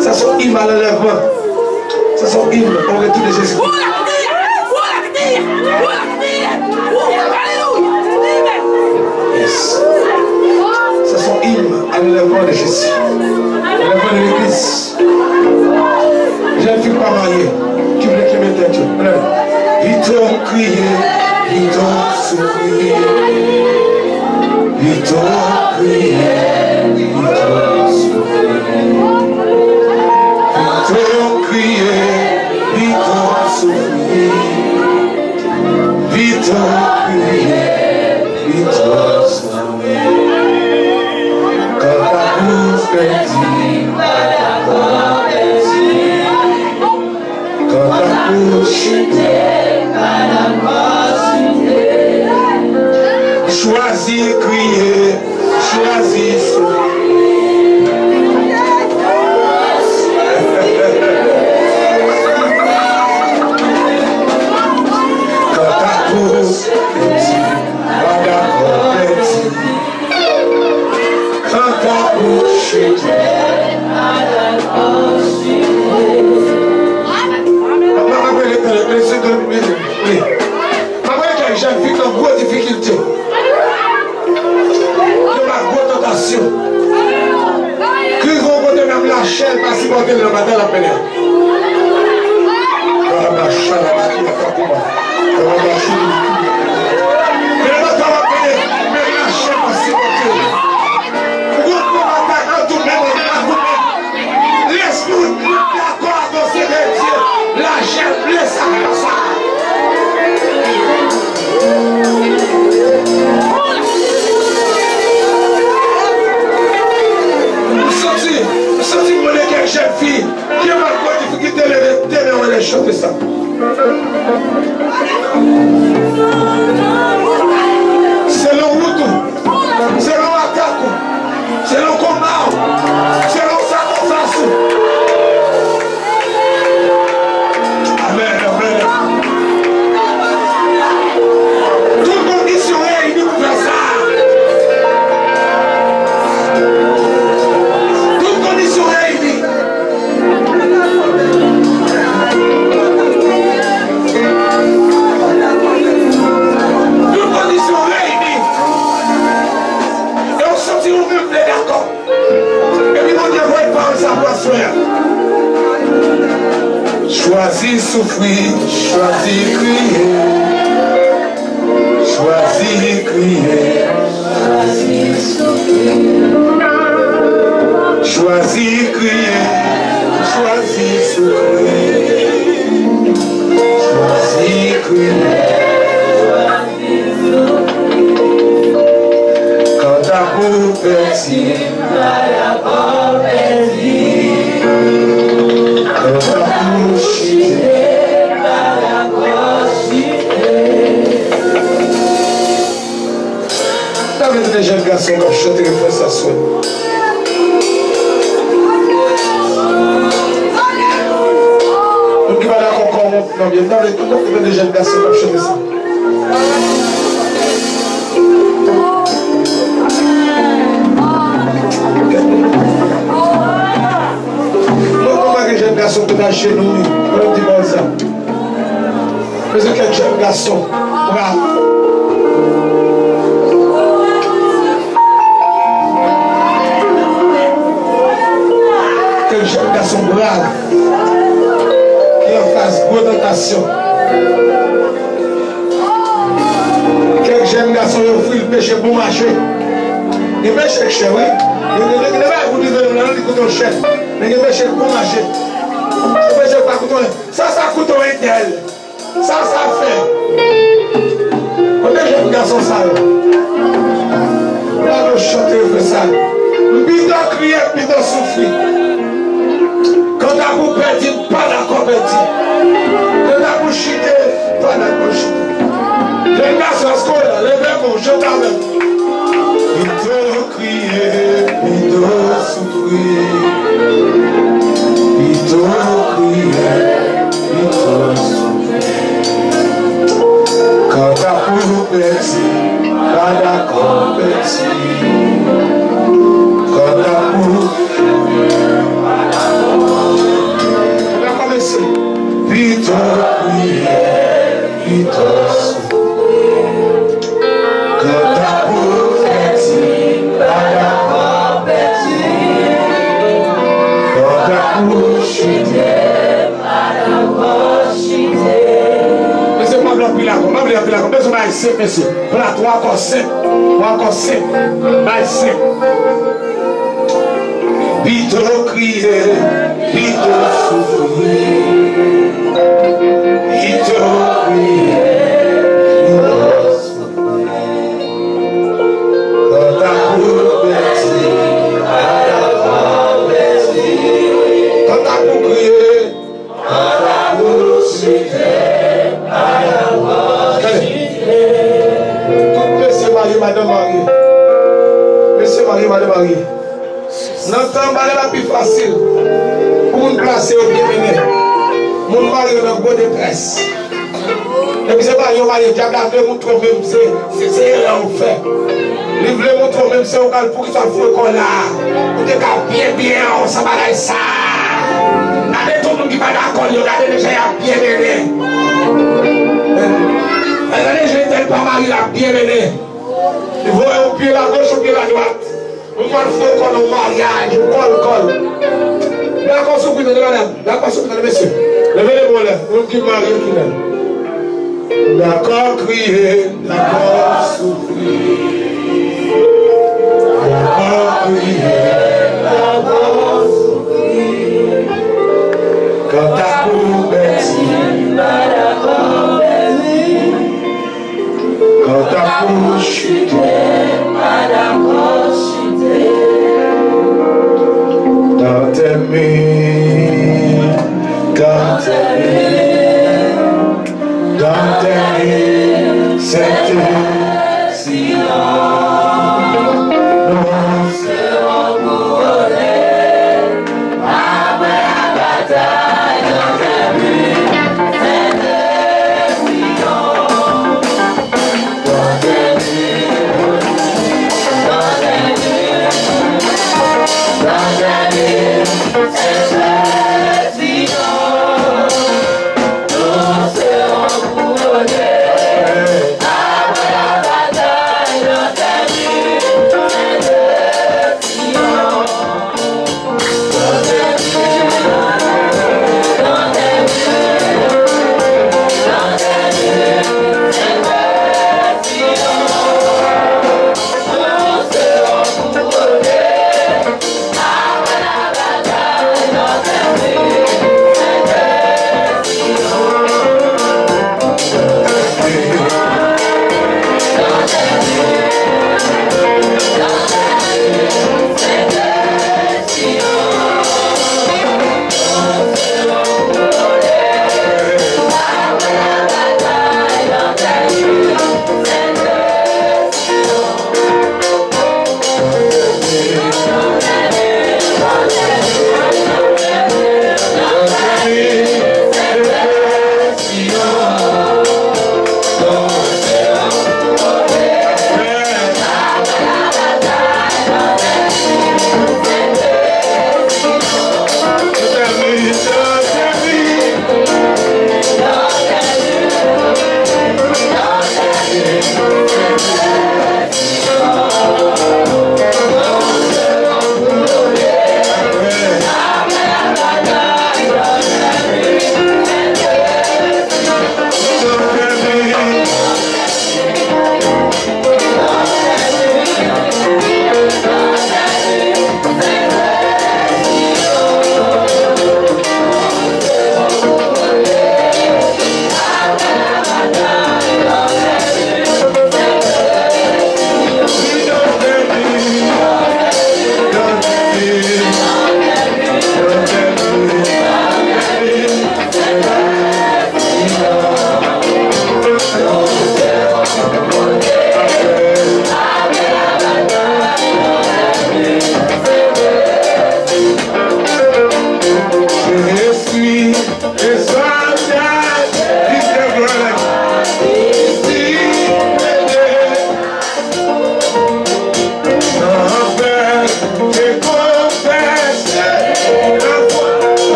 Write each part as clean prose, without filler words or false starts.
Ça sont hymnes à l'enlèvement. Ça sont hymnes au retour de Jésus. Yes. Ça sont hymnes à l'enlèvement de Jésus. L'enlèvement de l'église. J'ai une fille pas mariée qui voulait qu'il mette un Dieu. Vite crier, vite souffrir. Vite crier, vite souffrir. Vite crier, vite souffrir. Vite crier, vite souffrir. Quand la bouche perdue, quand la bouche choisis crier, choisis sourire. Quand ta bouche petit, pas d'accord petit. Quand ta bouche pas d'accord petit. Maman, j'ai vu une grosse difficulté. Qui vont côté même la chaîne parce qu'ils vont le matin la peine. La chaîne la maquille la frappe moi. Mais la matin la peine, mais la chaîne parce qu'ils vont vous attaquer tout même à vous-même. Laisse-nous d'accord dans ces Dieu. La chaîne laisse ça. Jeune fille qui a encore difficulté de les chanter ça. C'est le Hutu, c'est le Akaku, c'est le Komao, c'est le Sakofasu. Amen, amen. Toute condition est unie pour faire ça. Choisis souffrir, choisis crier, choisis crier, choisis souffrir. Choisis crier, choisis souffrir. Choisis crier. Quand ta peau petit, quand ta bouche avec les jeunes garçons qui chantent les frères s'assoient. Donc il va là encore non bien dans les jeunes garçons qui chantent ça. Les jeunes garçons qui sont chez nous, on dit comme ça. Mais c'est quel jeune garçon? Bravo. Quel jeune garçon brave qui en face de tentation. Quel jeune garçon qui offre le péché pour marcher. Il péché cher, oui. Il ne va pas vous dire que vous êtes cher. Mais il péché pour marcher. Il péché pas coûter. Ça coûte un tel. Ça fait. On est jeune garçon ça. Là, on chante le ça. Bidon crier, bidon souffrir. Quand la bouche perdue, pas d'accord perdue. Quand la bouche chutée, pas d'accord chutée. Les gars sont scolaires, les mêmes, je t'amène. Il doit crier, il doit souffrir. Il doit crier, il doit souffrir. Quand la bouche perdue, pas d'accord perdue. Quand la bouche Vite prière, vite souffrir. Quand ta peau petit, pas d'accord petit. Quand ta bouche chutée, pas d'accord chutée. Mais c'est pas blanc puis là, comment vous l'avez là, comment vous l'avez simple, monsieur. Voilà, toi encore simple, pas simple. Vite crier, vite souffrir. Madame Marie, Monsieur Marie, Madame Marie, n'entend pas la plus facile pour nous placer au bien mené. Mon mari est en bonne détresse. Et puis c'est pas un mari qui a gardé mon trop même, c'est là où fait. Il voulait mon trop même, c'est au cas pour qu'il soit fou qu'on a. Pour que bien, on s'en va là ça. Regardez tout le monde qui va d'accord, regardez déjà, il y a bien mené. Regardez, je n'étais pas mari, il a bien mené. Il faut au pied la gauche, au pied la droite. On va le faire comme au mariage, on colle. D'accord, souffrir de madame. D'accord, souffrir de monsieur. Levez les mots là, on qui marie qui l'aime. D'accord, crier, d'accord, souffrir. D'accord, crier, d'accord, souffrir. Quand ta cour bêtise, d'accord, bêtise. Quand ta cour chute, dans tes mains, c'est silence. Nous serons couronnés après la bataille dans tes mains, c'est triomphe. Dans tes mains, c'est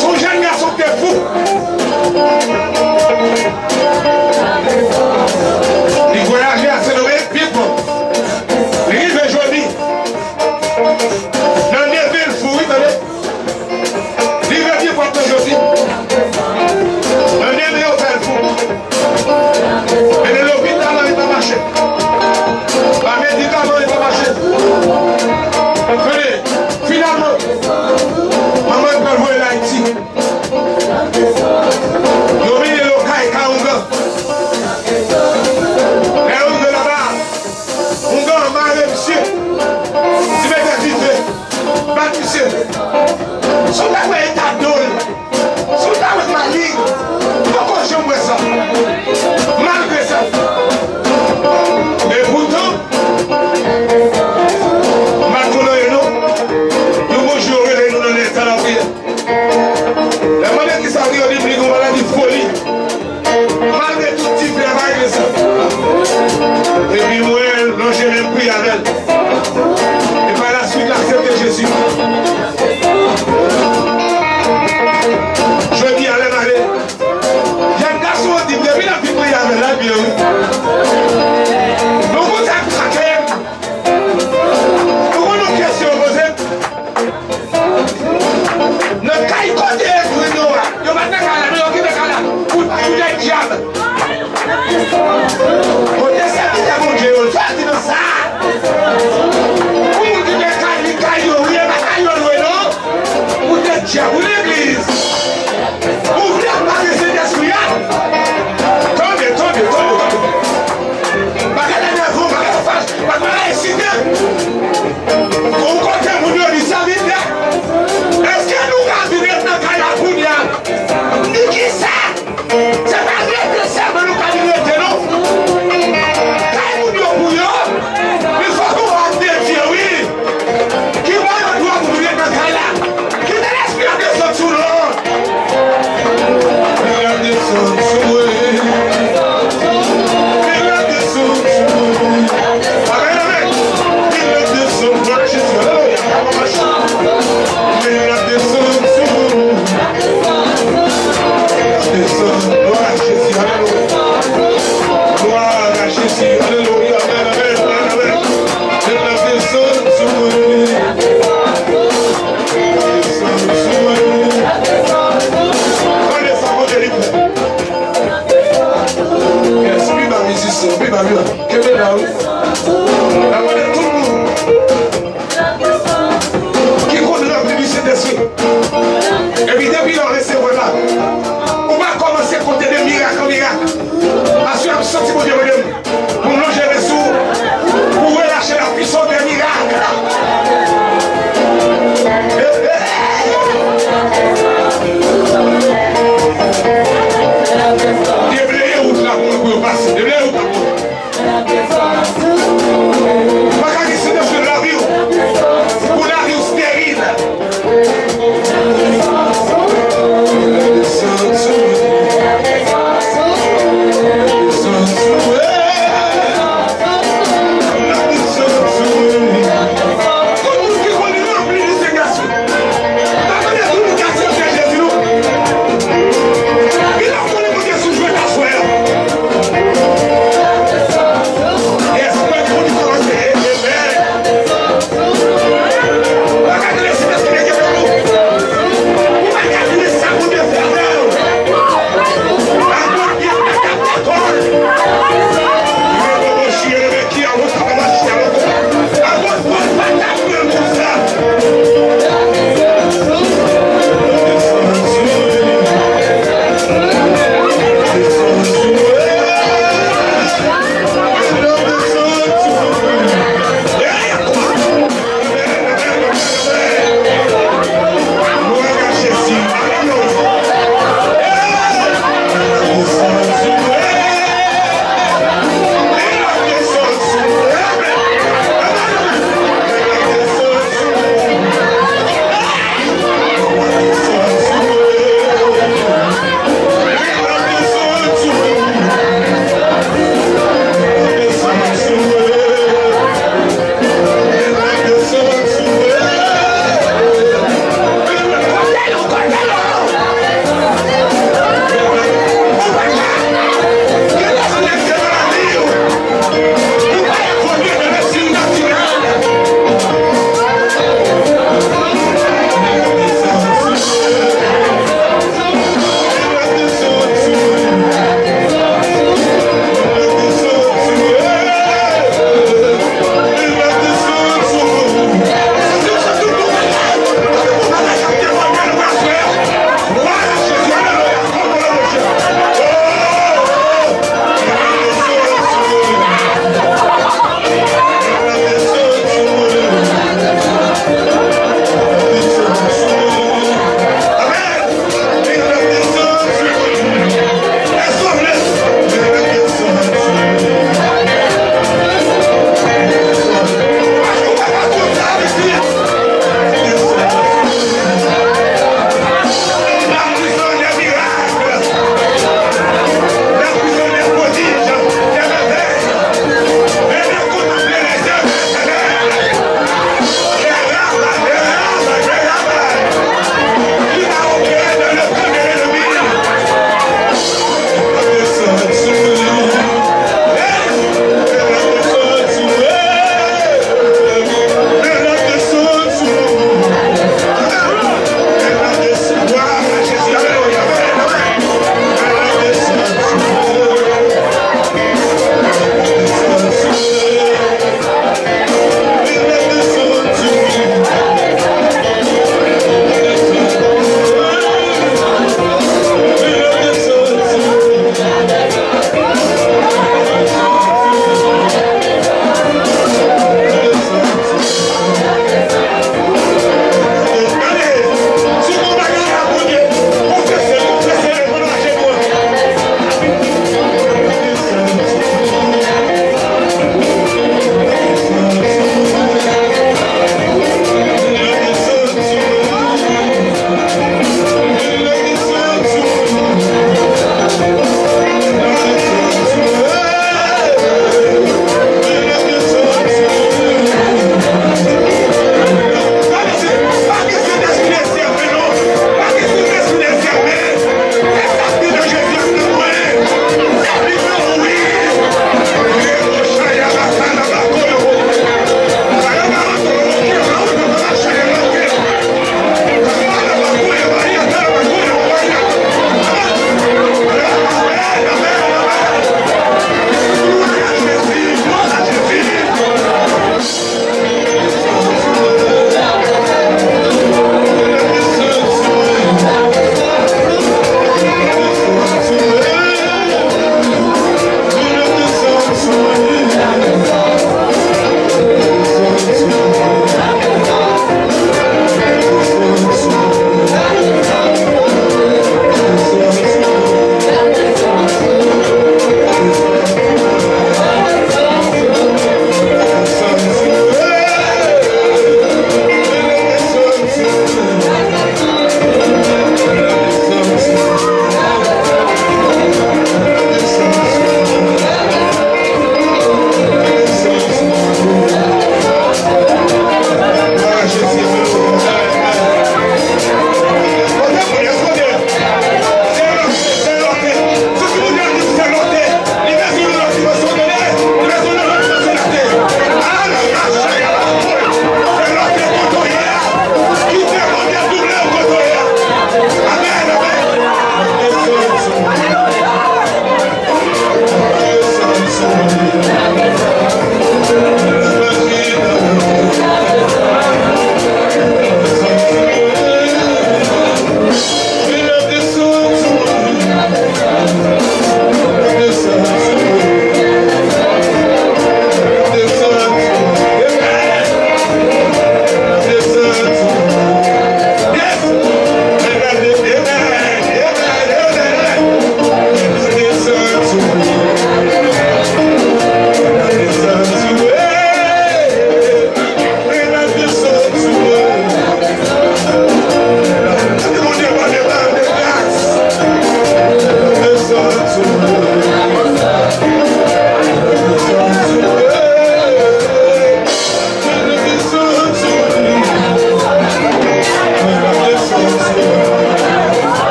Son jeune garçon qui est fou. Il voyageait à Saint-Louis, puis bon. Il arrive aujourd'hui. Dans les villes fou, oui, attendez. Il va bien pour aujourd'hui. Dans les villes fou. Et l'hôpital n'avait pas marché. Le médicament n'avait pas marché. Finalement,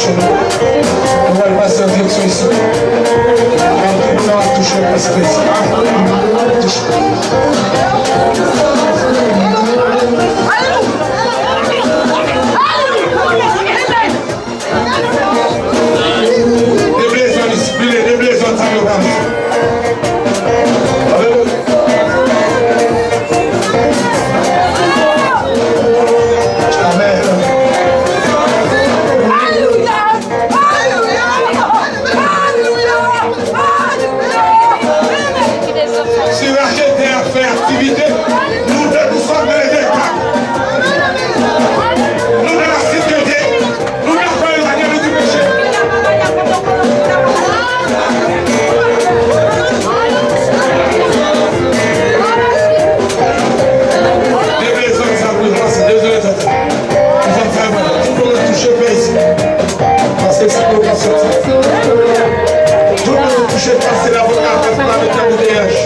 toucher nous. On va le passer en direction ici. On va toucher le passer ici. Des blaisons, ça me va. Tout le monde touché par c'est l'avocat pour la mettre en bouteillage.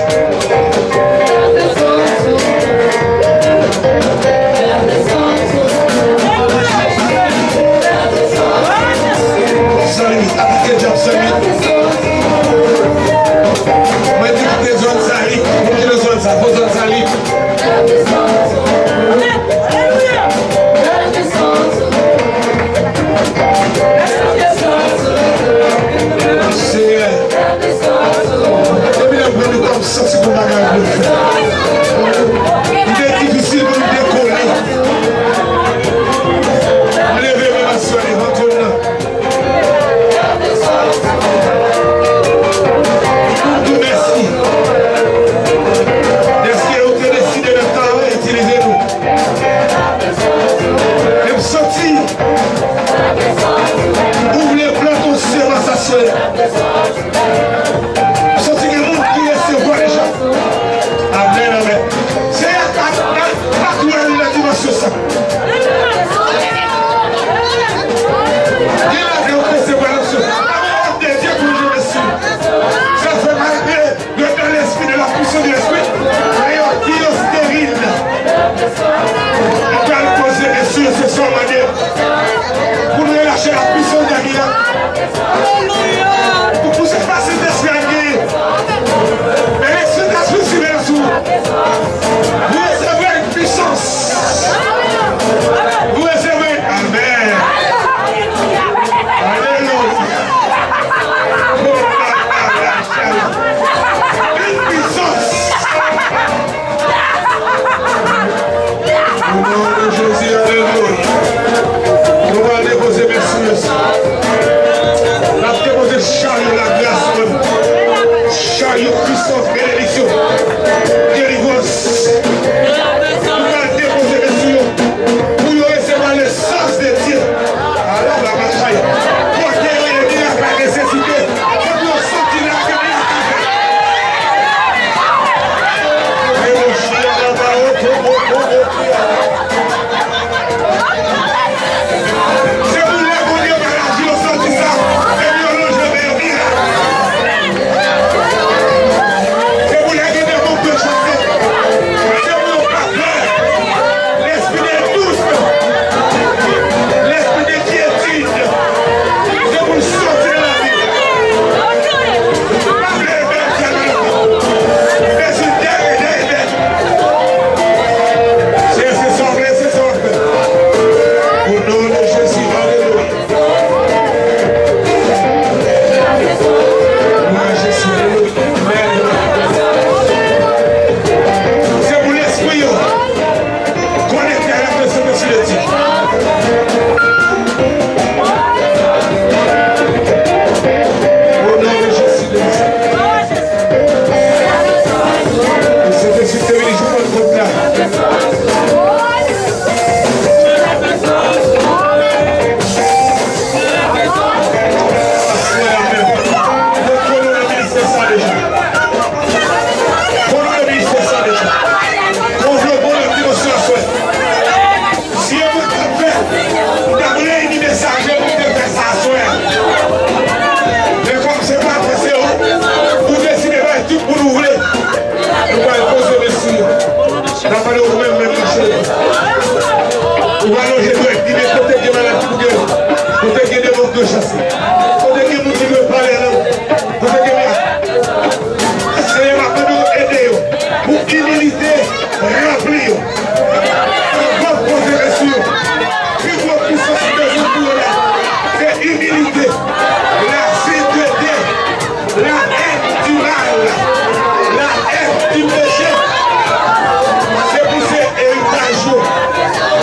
Sans limite, attaquez le job sans limite. Moi, je dis que les zones salies, vous les zones salies, vos zones salies. Il est difficile de nous décoller. Levez-moi ma soeur et rentrez-nous. Tout merci. Est-ce que vous avez décidé de temps et utilisez-nous? Et vous sortir. Ouvrez les plans aussi à sa soeur. Sortir le monde qui est voir les gens. Amen, amen. C'est à toi la dimension ça. Il a bien fait séparation. Amen, Dieu pour nous remercie. Ça fait malgré dans l'esprit de la puissance de l'esprit. Et qui est stérile. On doit le poser les cieux ce soir, manière. Pour nous relâcher la puissance de la vie. Pour pousser pas cet esprit à guérir. Mais cet esprit sur les sous. Vous recevez une puissance. Vous recevez. Amen. Alléluia. Une puissance. Au nom de Jésus, alléluia. On va déposer merci. de chasser. Quand il y a quelqu'un qui veut parler, Seigneur m'a fait nous aider pour humilité remplir. Votre progression, puis votre puissance de jour là, c'est humilité, la sainteté, la haine du mal, la haine du péché. C'est pour ces héritages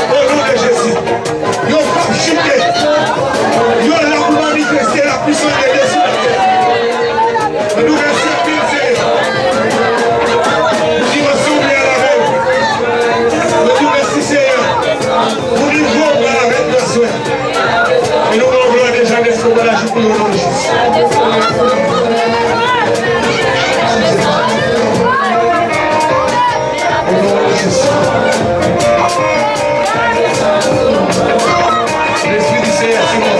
au nom de Jésus. Ils n'ont pas chuté. Ils ont là pour manifester la puissance de Dieu sur la terre. Nous restons pincés. Nous nous souvenons à la même. Nous nous merci Seigneur. Nous nous voulons à la même personne. Et nous voulons gloire déjà d'être pour la journée pour le nom de Jésus. L'Esprit du Seigneur, c'est mon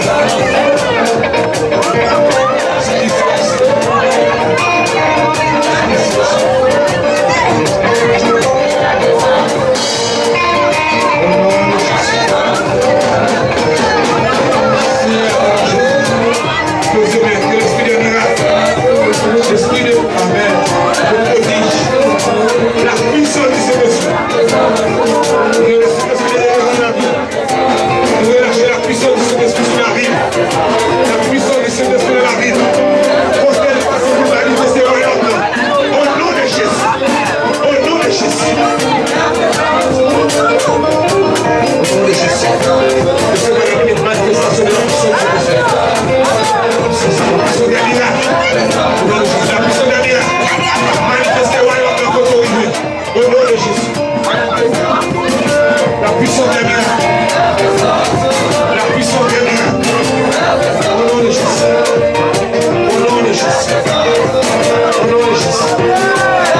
l'Esprit de Amen, le prodige, la puissance du Saint-Esprit. Nous relâcher la puissance du Saint-Esprit sur la ville. La puissance du Saint-Esprit dans la ville. Pour qu'elle fasse une manifester royaume. Au nom de Jésus. Au nom de Jésus. Au nom de Jésus. Que ce soit une manifestation de la puissance du Saint-Esprit. La puissance des miracles. La puissance des miracles. Manifester royaume dans votre vie. Au nom de Jésus. La puissance des miracles. La puissance des miracles. Au nom de Jésus. Au nom de Jésus. Au nom de Jésus.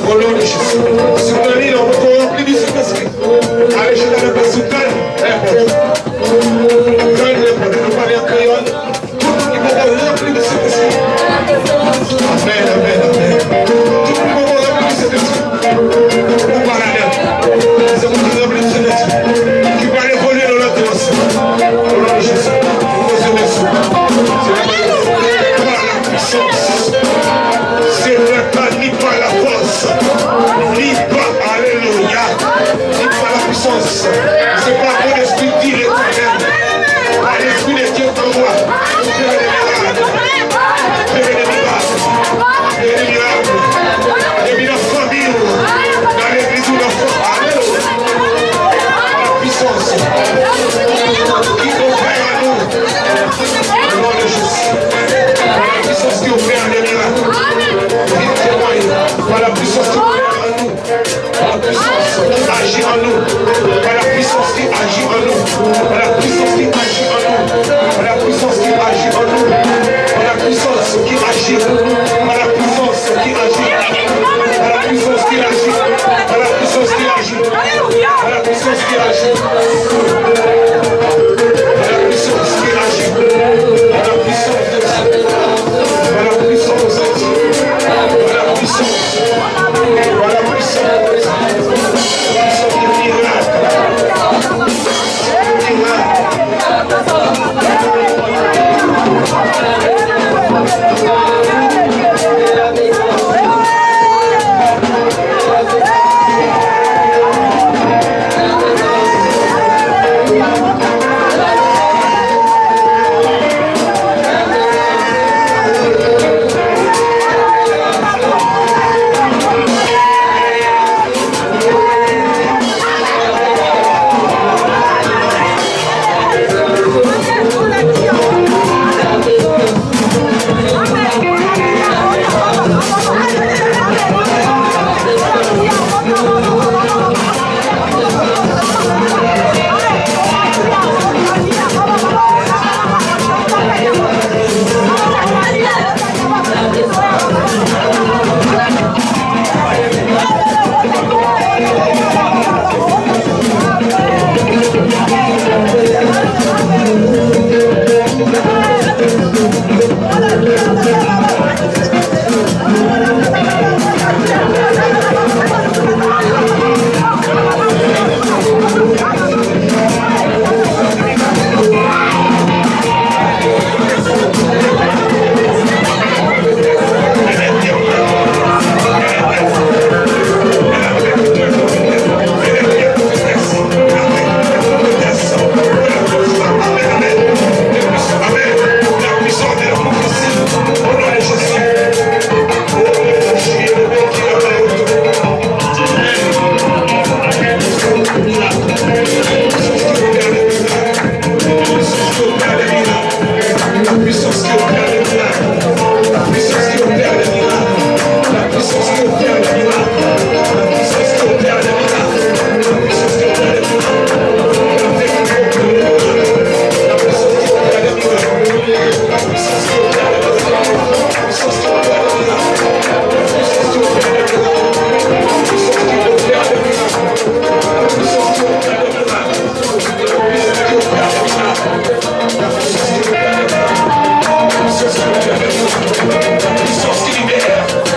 Au nom de Jésus. Si vous avez on peut remplir du Saint-Esprit. Allez, je n'avais pas sous calme. Calme, nous parlons en créole. Tout le monde peut remplir du Saint-Esprit. Amen, amen, amen. Tout le monde peut remplir du Saint-Esprit. Vous parlez d'elle. C'est vous qui remplir du Saint-Esprit. Qui va évoluer dans notre dimension. Au nom de Jésus. Vous posez la puissance. C'est pas ni par la force, ni par, alléluia, ni par la puissance. C'est pas mon esprit dit l'éternel, par l'esprit de Dieu en moi. Faire des miracles, faire des miracles, faire des miracles. Et bien la famille, dans l'église où l'enfant, alléluia, la puissance qui opère à nous, au nom de Jésus. La puissance qui opère des miracles. Par la puissance qui opère en nous, par la puissance qui agit en nous, par la puissance qui agit en nous, par la puissance qui agit en nous, par la puissance qui agit en nous, par la puissance qui agit, par la puissance qui agit, par la puissance qui agit, par la puissance qui agit, par la puissance qui agit, par la puissance qui agit, par la puissance de Dieu, par la puissance de Dieu. Voilà la puissance du miracle.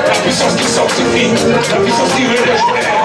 La puissance qui sanctifie, la puissance qui relève.